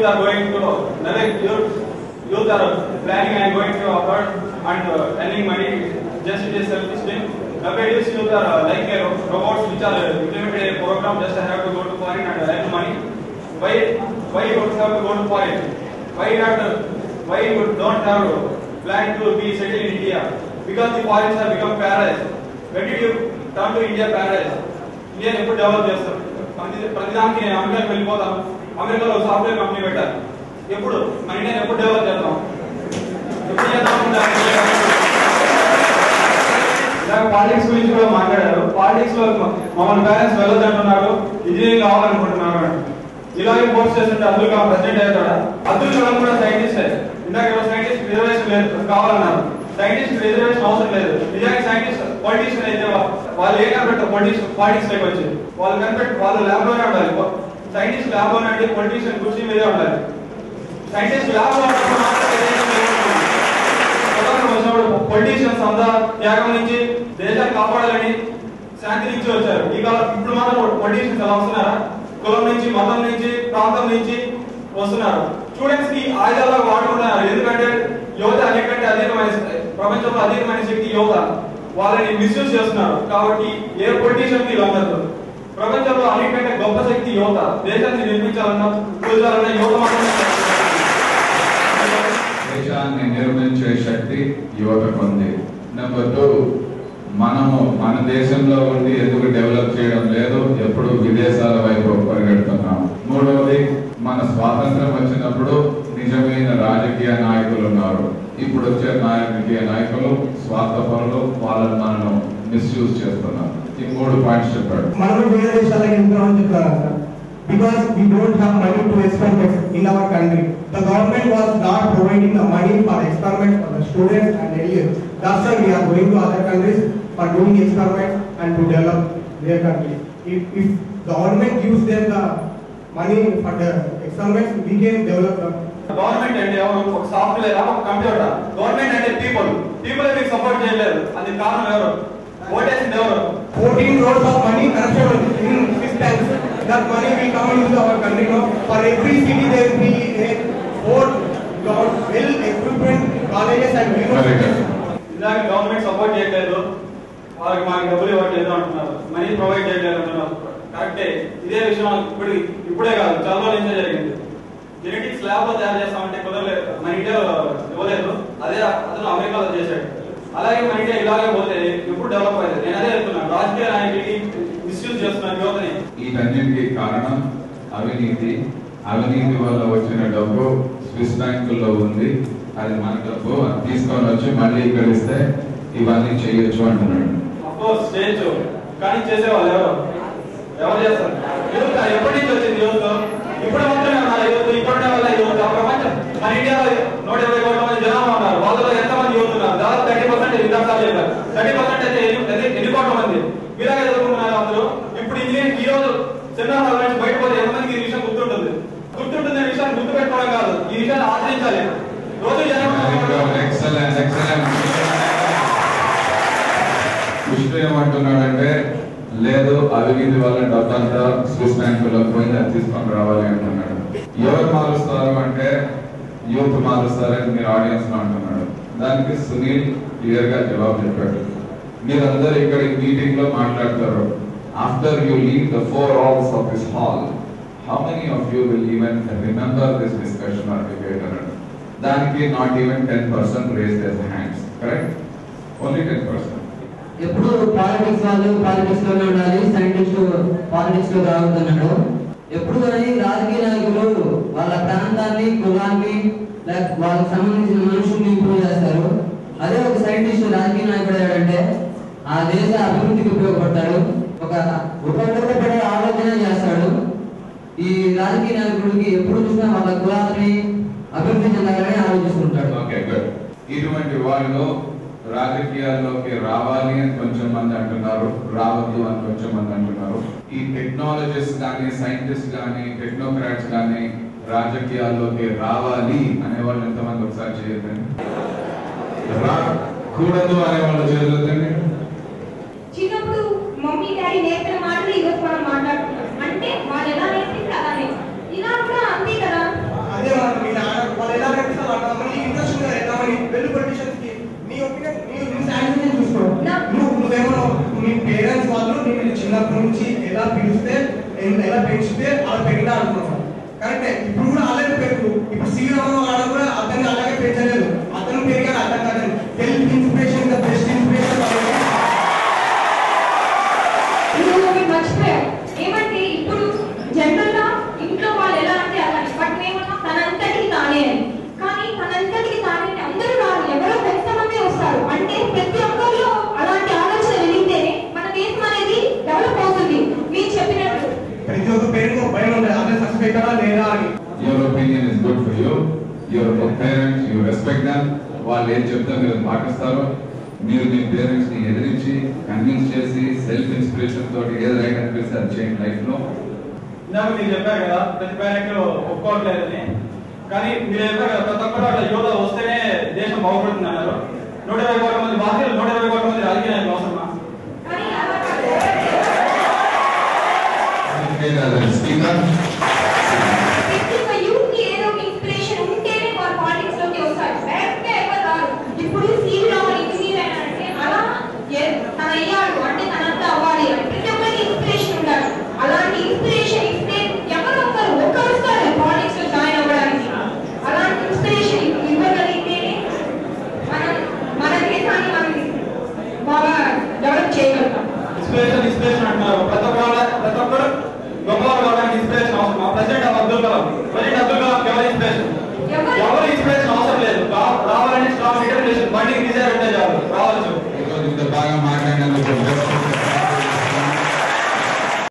youth are going to youth are planning and going to abroad and earning money just it is selfish thing. Nowadays youth are like robots which are implemented a program just have to go to foreign and earn money. Why you don't have to go to foreign? Why you don't have plan to be settled in India? Because the foreigners have become paradise. When did you turn to India paradise? India ఎప్పుడు develop చేస్తారు? ప్రతిదానికి నేను అమెరికాకి వెళ్ళిపోతాను, అమెరికాలో software company పెట్టాలి. ఎప్పుడు మన ఇండియాని ఎప్పుడు డెవలప్ చేద్దాం? ఎప్పుడు చేద్దాం? పాలిటిక్స్ గురించి కూడా మాట్లాడారు. పాలిటిక్స్ లో మమ్మల్ని పేరెంట్స్ వెళ్ళొద్దంటున్నారు, ఇంజనీరింగ్ కావాలనుకుంటున్నారు. ఇలాగే పోస్ట్ చేస్తుంటే అబ్దుల్ కలాం ప్రెసిడెంట్ అవుతాడా? అబ్దుల్ కలాం కూడా సైంటిస్ట్. ఇందాక సైంటిస్ట్ రిజర్వేషన్ లేదు కావాలన్నారు. సైంటిస్ట్ రిజర్వేషన్ అవసరం లేదు. నిజానికి సైంటిస్ట్ పొలిటీషియన్ అయితే వాళ్ళు ఏ కనిపెట్టారు? పాలిటిక్స్ లోకి వచ్చి వాళ్ళు కనిపెట్టి వాళ్ళు ల్యాబ్ లోనే ఉండాలి. సైంటిస్ట్ ల్యాబ్ లోనే అంటే పొలిటీషియన్ కుర్చీ మీదే ఉండాలి. సైంటిస్ట్ ల్యాబ్ లో వచ్చినప్పుడు పొలిటీషియన్స్ అంతా త్యాగం నుంచి దేశాన్ని కాపాడాలని శాంతి నుంచి వచ్చారు. ఇప్పుడు మాత్రం పొలిటీషియన్స్ ఎలా వస్తున్నారా? కులం నుంచి, మతం నుంచి, ప్రాంతం నుంచి వస్తున్నారు. స్టూడెంట్స్ కి ఆయుధాలుగా వాడుకుంటున్నారు. ఎందుకంటే యువత అన్నిటికంటే అధికమైన ప్రపంచంలో అధికమైన శక్తి యువత. వాళ్ళని మిస్యూజ్ చేస్తున్నారు. కాబట్టి ఏ పొలిటీషియన్ కి లొంగదు. ప్రపంచంలో అన్నిటికంటే గొప్ప శక్తి యువత. దేశాన్ని నిర్మించాలన్నా కూర్చాలన్నా యువత మాత్రమే. దేశాన్ని నిర్మించే శక్తి యువతకు ఉంది. నెంబర్ 2, మనము మన దేశంలో ఉండి ఎందుకు డెవలప్ చేయడం లేదు, ఎప్పుడు విదేశాల వైపు పరిగెడుతున్నాం. 3వది, మన స్వాతంత్రం వచ్చినప్పుడు నిజమైన రాజకీయ నాయకులు ఉన్నారు. ఇప్పుడు వచ్చే రాజకీయ నాయకులు స్వార్థపరులు, వాళ్ళని మనం మిస్యూజ్ చేస్తున్నారు. ఈ 3 పాయింట్స్ చెప్పాడు. మనం వేరే దేశాలకు వెళ్తున్నామని చెప్తారు sir. Because we don't have money to experiment in our country. The government was not providing the money for experiments for the students and elders. That's why we are going to other countries for doing experiments and to develop their country. If government gives them the money for the experiments, we can develop them. Government అంటే ఎవరు? ఒక software, ఒక computer. Government అంటే people మీకు support చేయలేదు. అది కారణం ఎవరు? ఓటేసింది ఎవరు? 14 crores of money corruption in Swiss banks. That money will come into our country now. For every city there will be a 4 well-equipped colleges and universities. ఇలాగ government support చేయలేదు, వాళ్ళకి మాకు డబ్బులు ఇవ్వట్లేదు అంటున్నారు, మనీ ప్రొవైడ్ చేయలేదు అంటున్నారు. కరెక్టే. ఇదే విషయం ఇప్పుడే కాదు, చాలా రోజుల నుంచే జరిగింది. జెనెటిక్స్ ల్యాబ్ లో తయారు చేస్తామంటే కుదరలేదు, మన ఇండియాలో ఇవ్వలేదు. అదే అతను అమెరికాలో చేశాడు. అలాగే మన ఇండియా ఇలాగే పోతే ఎప్పుడు డెవలప్ అయ్యేది? నేను అదే చెప్తున్నాను, రాజకీయ నాయకుడికి మిస్యూజ్ చేస్తున్నారు యువతని. వీటన్నిటికీ కారణం అవినీతి. అవినీతి వల్ల వచ్చిన డబ్బు స్విస్ బ్యాంకుల్లో ఉంది. అది మన డబ్బు, అది తీసుకొని వచ్చి మళ్ళీ ఇక్కడ ఇస్తే ఇవన్నీ చేయొచ్చు అంటున్నాడు. అఫ్కోర్స్ చేయొచ్చు, కానీ చేసేవాళ్ళు ఎవరు చేస్తారు? యువత ఎప్పటి నుంచి వచ్చింది? యువత ఇప్పుడు మాత్రమే ఉన్నారు. యువత ఇప్పుడునే వల్ల యువత ప్రపంచం మన ఇండియాలో 120 కోట్ల మంది జనాభా ఉన్నారు. వాళ్ళలో ఎంతమంది యువత ఉన్నారు? దాదాపు 30% విద్యార్థులు చెప్పారు. 30% అయితే ఎన్ని కోట్ల మంది మీలాగే చదువుకుంటున్నారు అందరూ. ఇప్పుడు ఇంజనీరింగ్ ఈ రోజు సెమినార్ నుంచి బయటపోతే ఎంతమందికి ఈ విషయం గుర్తుంటుంది అనే విషయాన్ని గుర్తుపెట్టుకోవడం కాదు, ఈ విషయాన్ని ఆచరించాలి. రోజు కృష్ణ ఏమంటున్నాడంటే, లేదు అవినీతి వల్ల డబ్బంతా స్విస్ బ్యాంకులో పోయింది, అది తీసుకొని రావాలి అంటున్నాడు. ఎవరు మారుస్తారు అంటే యూత్ మారుస్తారని మీరు ఆడియన్స్ లో అంటున్నాడు. దానికి సునీల్ క్లియర్ గా జవాబు చెప్పాడు. మీరందరూ ఇక్కడ మీటింగ్ లో మాట్లాడతారు. After you leave the 4 walls of this hall, how many of you will even remember this discussion or debate? దానికి not even 10% raise their hands. Correct? Only 10%. ఎప్పుడు పాలిటిక్స్ వాళ్ళు పాలిటిక్స్ లోనే ఉండాలి, సైంటిస్ట్ పాలిటిక్స్ లో రావద్దన్నాడు. ఎప్పుడు కానీ రాజకీయ నాయకులు వాళ్ళ ప్రాంతాన్ని, కులాన్ని, లేక వాళ్ళకి సంబంధించిన మనుషుల్ని ఇంప్రూవ్ చేస్తారు. అదే ఒక సైంటిస్ట్ రాజకీయ నాయకుడు అయ్యాడంటే ఆ దేశ అభివృద్ధికి ఉపయోగపడతాడు, ఒక ఉపయోగపడే ఆలోచన చేస్తాడు. ఈ రాజకీయ నాయకుడికి ఎప్పుడు చూసినా వాళ్ళ కులాన్ని అభివృద్ధి చెందాలని ఆలోచిస్తుంటాడు. ఇటువంటి వాళ్ళు రాజకీయాల్లోకి రావాలి అని కొంచెం మంది అంటున్నారు, రావద్దు అని కొంచెం మంది అంటున్నారు. ఈ టెక్నాలజిస్ట్ కానీ, సైంటిస్ట్ కానీ, టెక్నోక్రాట్స్ కానీ రాజకీయాల్లోకి రావాలి అనేవాళ్ళు ఎంతమంది ఒకసారి చేయొద్దండి. రాకూడదు అనేవాళ్ళు చేయొద్దండి. చిన్నప్పుడు మమ్మీ డాడీ నేర్పిన మాటలు ఈరోజు మనం మాట్లాడుతున్నాం అంటే వాళ్ళు ఎలా నేర్పించి అలానే ఇలా కూడా అంతే కదా. చిన్నప్పటి నుంచి ఎలా పిలిస్తే ఎలా పెంచితే అలా పెరిగినా అనుకున్నాం. కరెక్టే. ఇప్పుడు కూడా అలాగే పెరుగు. ఇప్పుడు శ్రీరామరావు గారు కూడా అతన్ని అలాగే పెంచలేదు. అతను పెరిగాడు అతను కాదు. Self inspiration the best inspiration. మర్చిపోయారు ఏమంటే ఇప్పుడు జనరల్ గా ఇంట్లో వాళ్ళు ఎలా అంటే అలా బట్ మేమన్నా తనంతటికి తానే అని. కానీ తనంతటికి తానే అందరూ రాదు, ఎవరో కొంతమంది వస్తారు. అంటే ప్రతి ఒక్కరిలో అలాంటి ఆలోచన వెలిగితేనే మన దేశం అనేది డెవలప్ అవుతుంది. మీరు చెప్పినట్టు ప్రతి ఒక్క పేరుకు భయం ఉండదు, అదే సక్సెస్ అవుతారా లేదా అని. Your opinion is good for you. Your parents, you respect them. వాళ్ళు ఏం చెప్తే మీరు పాటిస్తారు. మీరు మీ పేరెంట్స్ ని ఎదిరించి కన్విన్స్ చేసి సెల్ఫ్ ఇన్స్పిరేషన్ తోటి ఏది రైట్ అనిపిస్తే అది చేయండి లైఫ్ లో. ఇందాక మీరు చెప్పారు కదా ప్రతి పేరెంట్ ఒప్పుకోవట్లేదని. కానీ మీరు చెప్పారు కదా ప్రతి ఒక్కరు అట్లా యువత వస్తేనే దేశం బాగుపడుతుంది అన్నారు. 120 కోట్ల మంది భారతీయులు, 120 కోట్ల మంది రాజకీయ నాయకులు అవసరమా? స్పీకర్ ఇప్పుడు శ్రీరాముడు ఇంజనీర్ అంటే అలా తన అయ్యాడు అంటే తనంతా అవ్వాలి అని ప్రతి ఒక్కరికి ఇన్స్పిరేషన్ ఉండాలి. అలాంటి ఇన్స్పిరేషన్ ఇస్తే ఎవరో ఒకరు వస్తారు పాలిటిక్స్ లో జాయిన్ అవ్వడానికి. అలాంటి ఇన్స్పిరేషన్ ఇవ్వగలిగితేనే మన దేశాన్ని మనం బాగా డెవలప్ చేయగలుగుతాం. ఇన్స్పిరేషన్ అంటున్నారు. ప్రతి ఒక్కరు గొప్పవారు కావడానికి ఇన్స్పిరేషన్ అవసరం. ప్రెసిడెంట్ అబ్దుల్ కలాం ఎవరి ఇన్స్పిరేషన్? ఎవరు ఇన్స్పిరేషన్ అవసరం లేదు. రావాలని స్ట్రాంగ్ డిటర్మినేషన్ బండికి డిజైర్ ఉంటే చాలు రావచ్చు. బాగా మాట్లాడినందుకు